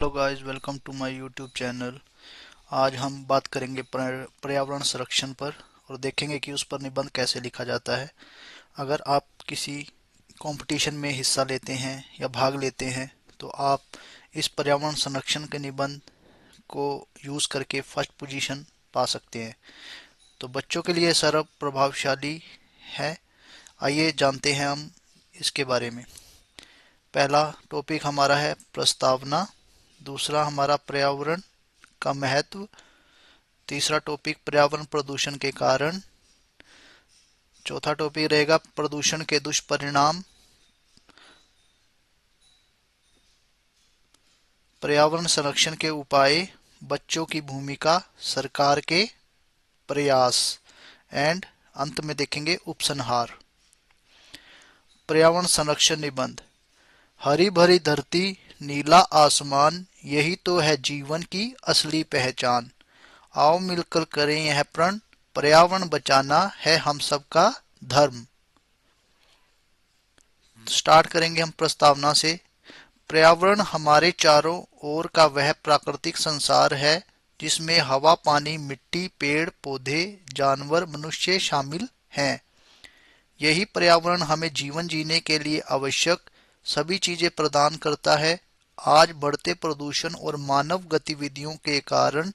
Hello guys, welcome to my YouTube channel. आज हम बात करेंगे पर्यावरण संरक्षण पर और देखेंगे कि उस पर निबंध कैसे लिखा जाता है। अगर आप किसी कंपटीशन में हिस्सा लेते हैं या भाग लेते हैं तो आप इस पर्यावरण संरक्षण के निबंध को यूज़ करके फर्स्ट पोजीशन पा सकते हैं। तो बच्चों के लिए सर्व प्रभावशाली है। आइए जानते हैं हम इसके बारे में। पहला टॉपिक हमारा है प्रस्तावना। दूसरा हमारा पर्यावरण का महत्व। तीसरा टॉपिक पर्यावरण प्रदूषण के कारण। चौथा टॉपिक रहेगा प्रदूषण के दुष्परिणाम। पर्यावरण संरक्षण के उपाय, बच्चों की भूमिका, सरकार के प्रयास एंड अंत में देखेंगे उपसंहार। पर्यावरण संरक्षण निबंध। हरी भरी धरती, नीला आसमान, यही तो है जीवन की असली पहचान। आओ मिलकर करें यह प्रण, पर्यावरण बचाना है हम सबका धर्म। स्टार्ट करेंगे हम प्रस्तावना से। पर्यावरण हमारे चारों ओर का वह प्राकृतिक संसार है जिसमें हवा, पानी, मिट्टी, पेड़ पौधे, जानवर, मनुष्य शामिल हैं। यही पर्यावरण हमें जीवन जीने के लिए आवश्यक सभी चीजें प्रदान करता है। आज बढ़ते प्रदूषण और मानव गतिविधियों के कारण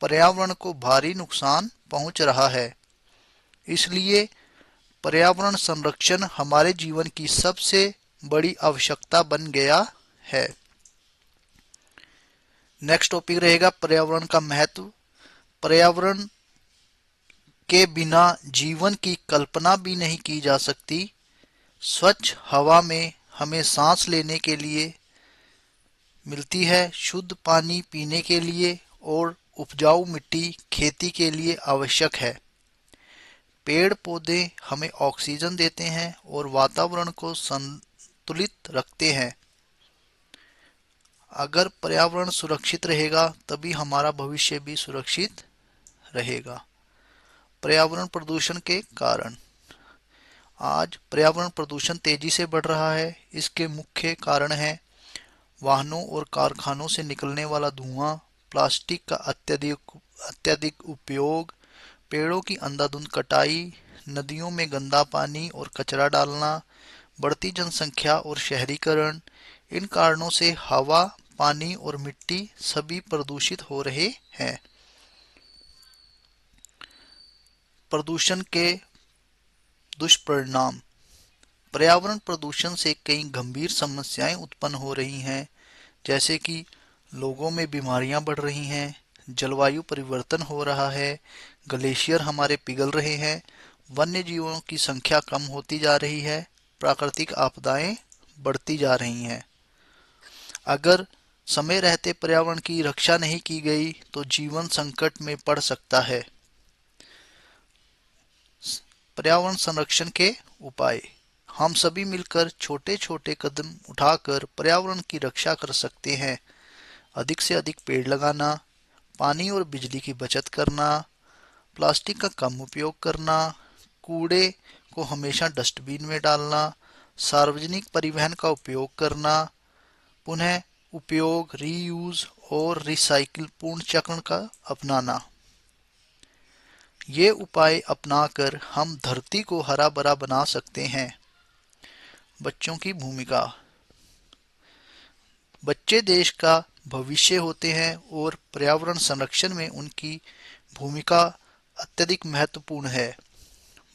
पर्यावरण को भारी नुकसान पहुंच रहा है। इसलिए पर्यावरण संरक्षण हमारे जीवन की सबसे बड़ी आवश्यकता बन गया है। नेक्स्ट टॉपिक रहेगा पर्यावरण का महत्व। पर्यावरण के बिना जीवन की कल्पना भी नहीं की जा सकती। स्वच्छ हवा में हमें सांस लेने के लिए मिलती है, शुद्ध पानी पीने के लिए और उपजाऊ मिट्टी खेती के लिए आवश्यक है। पेड़ पौधे हमें ऑक्सीजन देते हैं और वातावरण को संतुलित रखते हैं। अगर पर्यावरण सुरक्षित रहेगा तभी हमारा भविष्य भी सुरक्षित रहेगा। पर्यावरण प्रदूषण के कारण। आज पर्यावरण प्रदूषण तेजी से बढ़ रहा है। इसके मुख्य कारण हैं वाहनों और कारखानों से निकलने वाला धुआं, प्लास्टिक का अत्यधिक उपयोग, पेड़ों की अंधाधुंध कटाई, नदियों में गंदा पानी और कचरा डालना, बढ़ती जनसंख्या और शहरीकरण। इन कारणों से हवा, पानी और मिट्टी सभी प्रदूषित हो रहे हैं। प्रदूषण के दुष्परिणाम। पर्यावरण प्रदूषण से कई गंभीर समस्याएं उत्पन्न हो रही हैं, जैसे कि लोगों में बीमारियां बढ़ रही हैं, जलवायु परिवर्तन हो रहा है, ग्लेशियर हमारे पिघल रहे हैं, वन्य जीवों की संख्या कम होती जा रही है, प्राकृतिक आपदाएं बढ़ती जा रही हैं। अगर समय रहते पर्यावरण की रक्षा नहीं की गई तो जीवन संकट में पड़ सकता है। पर्यावरण संरक्षण के उपाय। हम सभी मिलकर छोटे छोटे कदम उठाकर पर्यावरण की रक्षा कर सकते हैं। अधिक से अधिक पेड़ लगाना, पानी और बिजली की बचत करना, प्लास्टिक का कम उपयोग करना, कूड़े को हमेशा डस्टबिन में डालना, सार्वजनिक परिवहन का उपयोग करना, पुनः उपयोग, रीयूज और रिसाइकिल पूर्ण चक्र का अपनाना। ये उपाय अपनाकर हम धरती को हरा भरा बना सकते हैं। बच्चों की भूमिका। बच्चे देश का भविष्य होते हैं और पर्यावरण संरक्षण में उनकी भूमिका अत्यधिक महत्वपूर्ण है।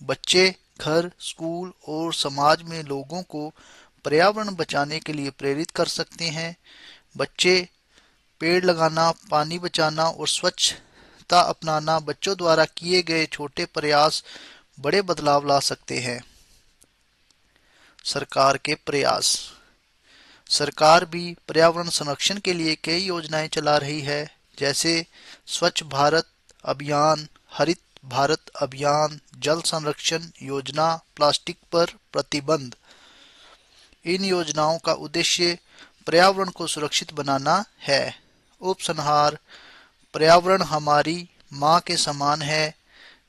बच्चे घर, स्कूल और समाज में लोगों को पर्यावरण बचाने के लिए प्रेरित कर सकते हैं। बच्चे पेड़ लगाना, पानी बचाना और स्वच्छता अपनाना, बच्चों द्वारा किए गए छोटे प्रयास बड़े बदलाव ला सकते हैं। सरकार के प्रयास। सरकार भी पर्यावरण संरक्षण के लिए कई योजनाएं चला रही है, जैसे स्वच्छ भारत अभियान, हरित भारत अभियान, जल संरक्षण योजना, प्लास्टिक पर प्रतिबंध। इन योजनाओं का उद्देश्य पर्यावरण को सुरक्षित बनाना है। उपसंहार। पर्यावरण हमारी माँ के समान है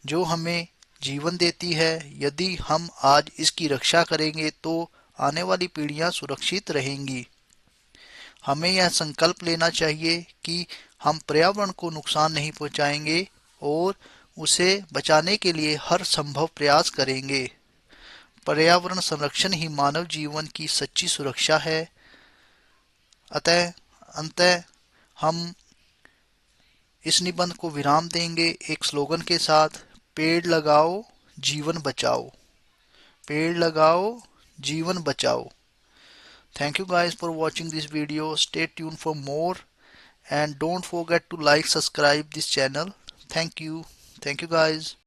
जो हमें जीवन देती है। यदि हम आज इसकी रक्षा करेंगे तो आने वाली पीढ़ियां सुरक्षित रहेंगी। हमें यह संकल्प लेना चाहिए कि हम पर्यावरण को नुकसान नहीं पहुंचाएंगे और उसे बचाने के लिए हर संभव प्रयास करेंगे। पर्यावरण संरक्षण ही मानव जीवन की सच्ची सुरक्षा है। अतः अंतः हम इस निबंध को विराम देंगे एक स्लोगन के साथ, पेड़ लगाओ जीवन बचाओ। पेड़ लगाओ जीवन बचाओ। Thank you guys for watching this video. Stay tuned for more and don't forget to like, subscribe this channel. Thank you. Thank you guys.